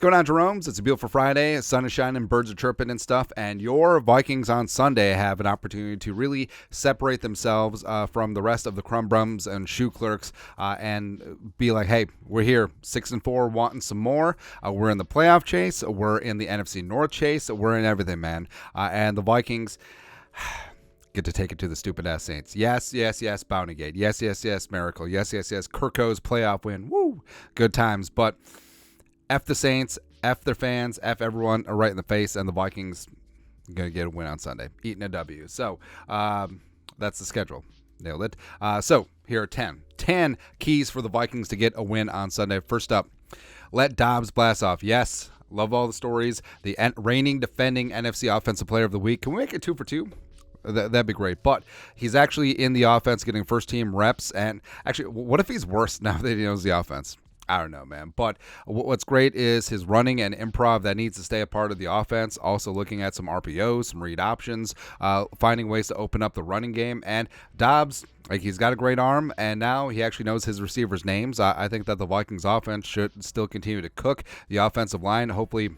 going on, Jerome's? It's a beautiful Friday. Sun is shining, birds are chirping and stuff, and your Vikings on Sunday have an opportunity to really separate themselves from the rest of the crumb brums and shoe clerks and be like, hey, we're here, 6-4, wanting some more. We're in the playoff chase. We're in the NFC North chase. We're in everything, man. And the Vikings get to take it to the stupid-ass Saints. Yes, Bountygate. Yes, Miracle. Yes, Kirko's playoff win. Woo! Good times. But F the Saints, F their fans, F everyone right in the face, and the Vikings going to get a win on Sunday, eating a W. So that's the schedule. Nailed it. So here are 10 keys for the Vikings to get a win on Sunday. First up, let Dobbs blast off. Yes, love all the stories. The reigning, defending NFC Offensive Player of the Week. Can we make it 2 for 2? That'd be great. But he's actually in the offense getting first-team reps. And actually, what if he's worse now that he knows the offense? I don't know, man. But what's great is his running and improv that needs to stay a part of the offense. Also looking at some RPOs, some read options, finding ways to open up the running game. And Dobbs, he's got a great arm, and now he actually knows his receivers' names. I think that the Vikings offense should still continue to cook the offensive line, hopefully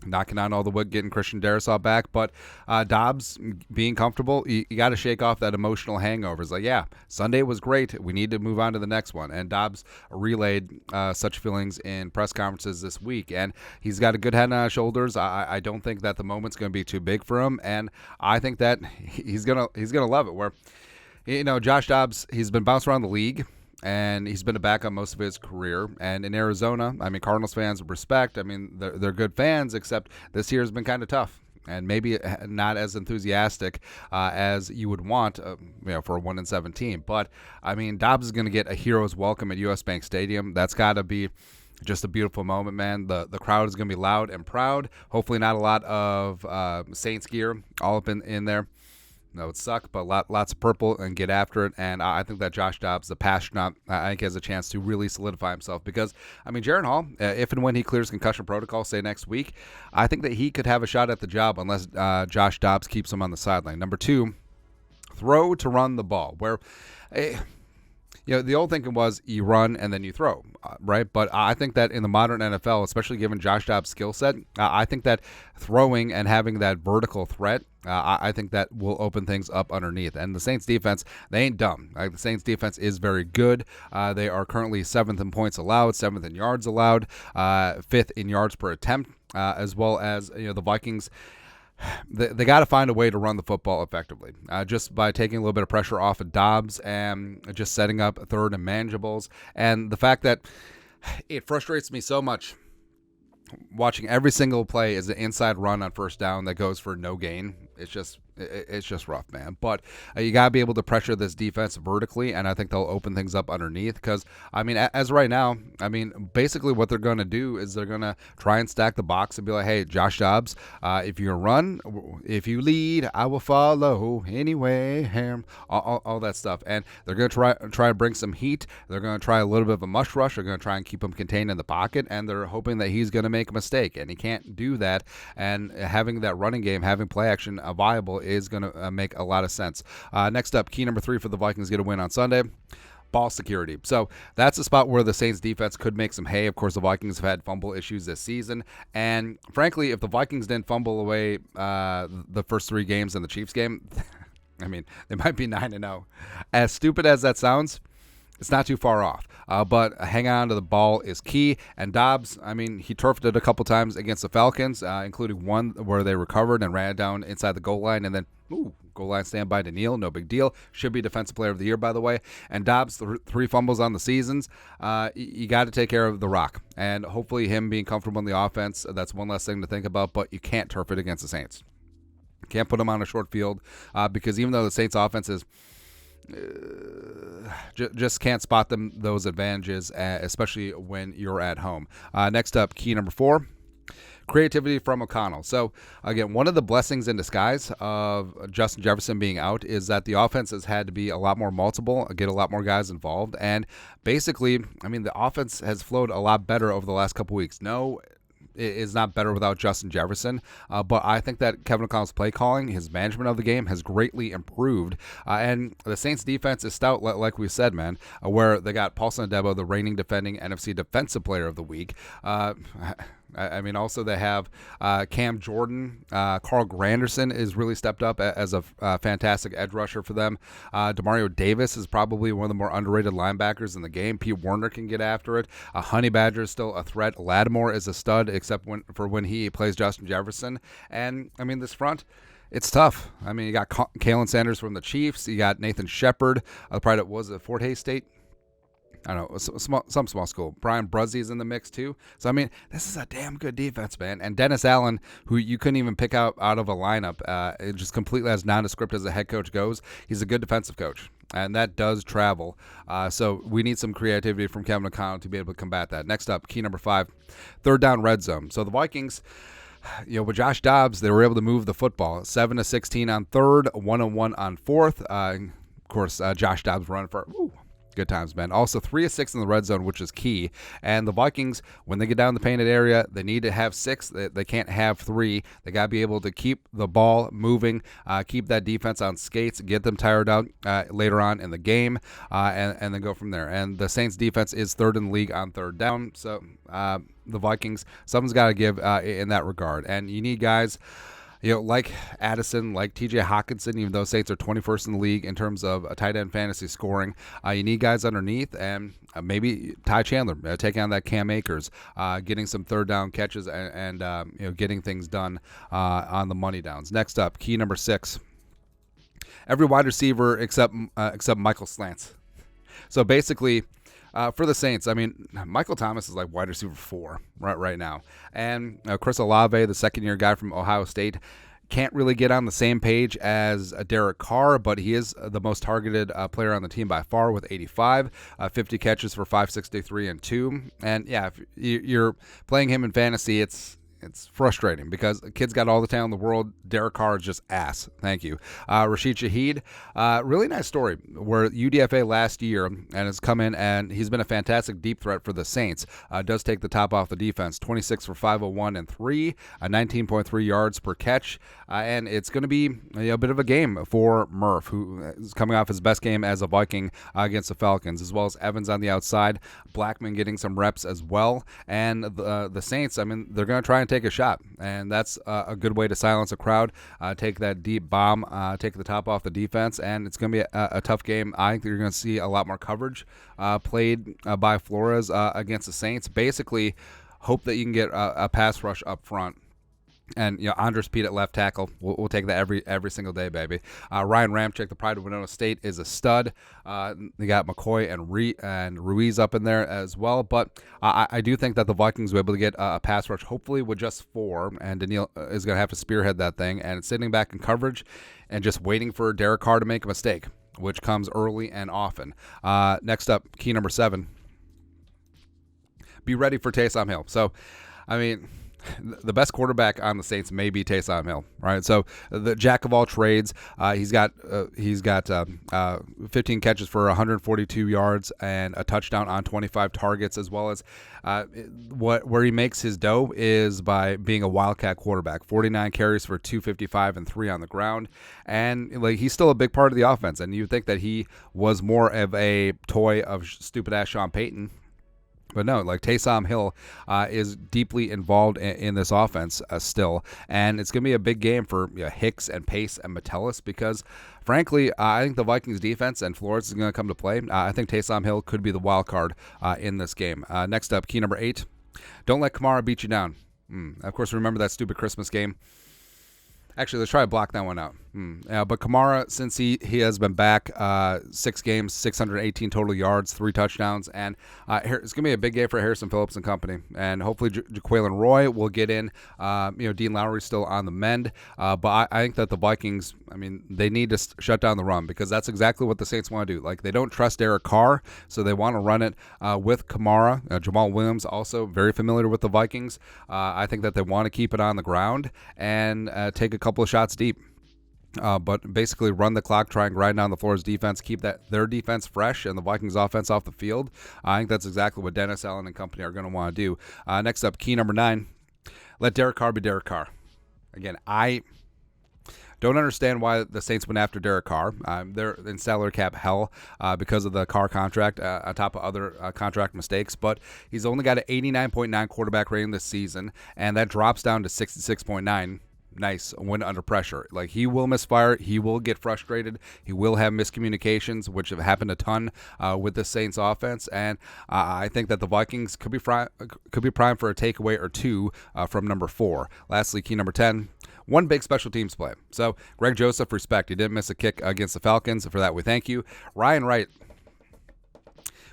knocking on all the wood, getting Christian Darrisaw back. But Dobbs being comfortable, you got to shake off that emotional hangover. It's like, yeah, Sunday was great. We need to move on to the next one. And Dobbs relayed such feelings in press conferences this week. And he's got a good head on his shoulders. I don't think that the moment's going to be too big for him. And I think that he's gonna love it. Where, Josh Dobbs, he's been bounced around the league, and he's been a backup most of his career. And in Arizona, Cardinals fans respect. They're good fans, except this year has been kind of tough and maybe not as enthusiastic as you would want, for a 1-17. But Dobbs is going to get a hero's welcome at US Bank Stadium. That's got to be just a beautiful moment, man. The crowd is going to be loud and proud. Hopefully, not a lot of Saints gear all up in there. No, it suck, but lots of purple and get after it. And I think that Josh Dobbs, the passionate, I think has a chance to really solidify himself because, Jaron Hall, if and when he clears concussion protocol, say next week, I think that he could have a shot at the job unless Josh Dobbs keeps him on the sideline. Number 2, throw to run the ball, where the old thinking was you run and then you throw, right? But I think that in the modern NFL, especially given Josh Dobbs' skill set, I think that throwing and having that vertical threat, I think that will open things up underneath. And the Saints defense, they ain't dumb. The Saints defense is very good. They are currently 7th in points allowed, 7th in yards allowed, 5th in yards per attempt, as well as the Vikings. They got to find a way to run the football effectively, just by taking a little bit of pressure off of Dobbs and just setting up third and manageables. And the fact that it frustrates me so much watching every single play is an inside run on first down that goes for no gain. It's just rough, man. But you got to be able to pressure this defense vertically, and I think they'll open things up underneath because, as right now, basically what they're going to do is they're going to try and stack the box and be like, hey, Josh Dobbs, if you run, if you lead, I will follow anyway, all that stuff. And they're going to try to bring some heat. They're going to try a little bit of a mush rush. They're going to try and keep him contained in the pocket, and they're hoping that he's going to make a mistake, and he can't do that. And having that running game, having play action viable is going to make a lot of sense. Next up, key number 3 for the Vikings get a win on Sunday. Ball security. So that's a spot where the Saints defense could make some hay. Of course, the Vikings have had fumble issues this season. And frankly, if the Vikings didn't fumble away the first 3 games in the Chiefs game, they might be 9-0. As stupid as that sounds, it's not too far off. But hanging on to the ball is key. And Dobbs, he turfed it a couple times against the Falcons, including one where they recovered and ran it down inside the goal line. And then, goal line standby to Neal. No big deal. Should be Defensive Player of the Year, by the way. And Dobbs, 3 fumbles on the seasons. You got to take care of the rock. And hopefully him being comfortable in the offense, that's one less thing to think about. But you can't turf it against the Saints. Can't put him on a short field because even though the Saints offense is just can't spot those advantages, especially when you're at home. Next up, key number 4, creativity from O'Connell. So, again, one of the blessings in disguise of Justin Jefferson being out is that the offense has had to be a lot more multiple, get a lot more guys involved. And basically, the offense has flowed a lot better over the last couple weeks. No, is not better without Justin Jefferson. But I think that Kevin O'Connell's play calling, his management of the game has greatly improved. And the Saints defense is stout, like we said, man, where they got Paulson Adebo, the reigning defending NFC Defensive Player of the Week. I mean, also they have Cam Jordan. Carl Granderson is really stepped up as a fantastic edge rusher for them. Demario Davis is probably one of the more underrated linebackers in the game. Pete Werner can get after it. Honey Badger is still a threat. Lattimore is a stud, except when he plays Justin Jefferson. And, I mean, this front, it's tough. I mean, you got Kalen Sanders from the Chiefs. You got Nathan Shepard. Probably was it Fort Hays State? I don't know, some small school. Brian Bruzzi's in the mix too. So, I mean, this is a damn good defense, man. And Dennis Allen, who you couldn't even pick out of a lineup, just completely as nondescript as a head coach goes, he's a good defensive coach. And that does travel. So we need some creativity from Kevin O'Connell to be able to combat that. Next up, key number 5, third down red zone. So the Vikings, with Josh Dobbs, they were able to move the football 7-16 on third, 1-1 on fourth. Of course, Josh Dobbs running for good times, man. Also, 3 of 6 in the red zone, which is key. And the Vikings, when they get down the painted area, they need to have 6. They can't have 3. They got to be able to keep the ball moving, keep that defense on skates, get them tired out later on in the game, and then go from there. And the Saints defense is third in the league on third down. So the Vikings, something's got to give in that regard. And you need guys, like Addison, like TJ Hawkinson, even though Saints are 21st in the league in terms of a tight end fantasy scoring, you need guys underneath, and maybe Ty Chandler taking on that Cam Akers, getting some third down catches and getting things done on the money downs. Next up, key number 6. Every wide receiver except Michael Slants. So basically, for the Saints, I mean, Michael Thomas is like wide receiver 4 right now. And Chris Olave, the second-year guy from Ohio State, can't really get on the same page as Derek Carr, but he is the most targeted player on the team by far with 85, 50 catches for 563 and 2. And, yeah, if you're playing him in fantasy, it's frustrating because the kid's got all the talent in the world. Derek Carr is just ass. Thank you. Rashid Shaheed, really nice story where UDFA last year and has come in and he's been a fantastic deep threat for the Saints. Does take the top off the defense. 26 for 501 and 3, 19.3 yards per catch. And it's going to be a bit of a game for Murph, who is coming off his best game as a Viking against the Falcons, as well as Evans on the outside. Blackman getting some reps as well. And the Saints, I mean, they're going to try and take a shot, and that's a good way to silence a crowd, take that deep bomb, take the top off the defense, and it's going to be a tough game. I think you're going to see a lot more coverage played by Flores against the Saints. Basically, hope that you can get a pass rush up front. And Andres Pete at left tackle, we'll take that every single day, baby. Ryan Ramczyk, the pride of Winona State, is a stud. They got McCoy and Ruiz up in there as well. But I do think that the Vikings will be able to get a pass rush, hopefully with just 4. And Daniil is going to have to spearhead that thing. And it's sitting back in coverage and just waiting for Derek Carr to make a mistake, which comes early and often. Next up, key number 7. Be ready for Taysom Hill. So, I mean, the best quarterback on the Saints may be Taysom Hill, right? So the jack of all trades, he's got 15 catches for 142 yards and a touchdown on 25 targets, as well as where he makes his dough is by being a wildcat quarterback. 49 carries for 255 and 3 on the ground, and he's still a big part of the offense. And you'd think that he was more of a toy of stupid ass Sean Payton. But no, Taysom Hill is deeply involved in this offense still. And it's going to be a big game for Hicks and Pace and Metellus because, frankly, I think the Vikings defense and Flores is going to come to play. I think Taysom Hill could be the wild card in this game. Next up, key number 8. Don't let Kamar beat you down. Of course, remember that stupid Christmas game? Actually, let's try to block that one out. But Kamara, since he has been back, 6 games, 618 total yards, 3 touchdowns, and it's going to be a big game for Harrison Phillips and company. And hopefully Jaquelin Roy will get in. Dean Lowry's still on the mend. But I think that the Vikings, I mean, they need to shut down the run because that's exactly what the Saints want to do. They don't trust Derek Carr, so they want to run it with Kamara. Jamal Williams, also very familiar with the Vikings. I think that they want to keep it on the ground and take a couple of shots deep. But basically run the clock, try and grind down the Flores defense, keep their defense fresh and the Vikings offense off the field. I think that's exactly what Dennis Allen and company are going to want to do. Next up, key number 9, let Derek Carr be Derek Carr. Again, Don't understand why the Saints went after Derek Carr. They're in salary cap hell because of the Carr contract, on top of other contract mistakes. But he's only got an 89.9 quarterback rating this season, and that drops down to 66.9. Nice when under pressure. Like, he will misfire, he will get frustrated, he will have miscommunications, which have happened a ton with the Saints offense, and I think that the Vikings could be primed for a takeaway or two from number 4. Lastly, key number 10. One big special teams play. So Greg Joseph, respect. He didn't miss a kick against the Falcons. For that, we thank you. Ryan Wright.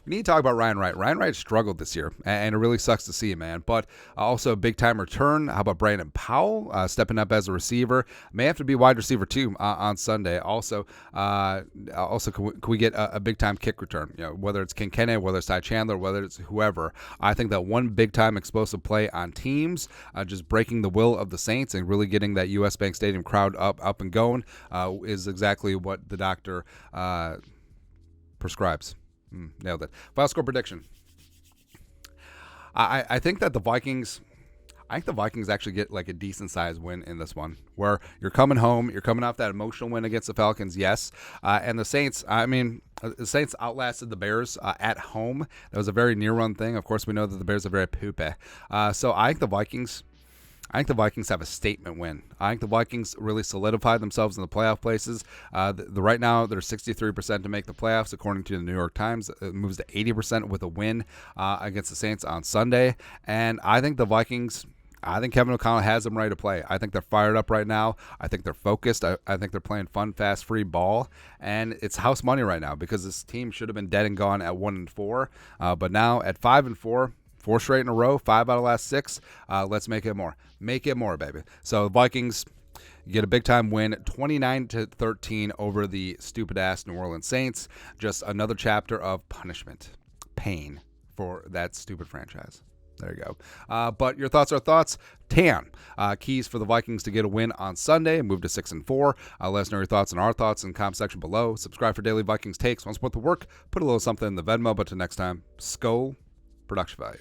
We need to talk about Ryan Wright. Ryan Wright struggled this year, and it really sucks to see, man. But also a big-time return. How about Brandon Powell stepping up as a receiver? May have to be wide receiver, too, on Sunday. Also, can we get a big-time kick return? You know, whether it's Ken Kennedy, whether it's Ty Chandler, whether it's whoever. I think that one big-time explosive play on teams, just breaking the will of the Saints and really getting that U.S. Bank Stadium crowd up and going, is exactly what the doctor prescribes. Nailed it. Final score prediction. I think that the Vikings actually get like a decent sized win in this one, where you're coming home, you're coming off that emotional win against the Falcons, yes, and the Saints. The Saints outlasted the Bears at home. That was a very near run thing. Of course, we know that the Bears are very poopy. So I think the Vikings have a statement win. I think the Vikings really solidified themselves in the playoff places. Right now, they're 63% to make the playoffs, according to the New York Times. It moves to 80% with a win against the Saints on Sunday. And I think Kevin O'Connell has them ready to play. I think they're fired up right now. I think they're focused. I think they're playing fun, fast, free ball. And it's house money right now, because this team should have been dead and gone at 1-4. But now at 5-4, 4 straight in a row, 5 out of the last 6. Let's make it more. Make it more, baby. So the Vikings get a big-time win, 29-13 over the stupid-ass New Orleans Saints. Just another chapter of punishment, pain for that stupid franchise. There you go. But your thoughts are thoughts. Tan, keys for the Vikings to get a win on Sunday and move to 6-4. Let us know your thoughts and our thoughts in the comment section below. Subscribe for daily Vikings takes. Want to support the work? Put a little something in the Venmo. But till next time, Skull Production Value.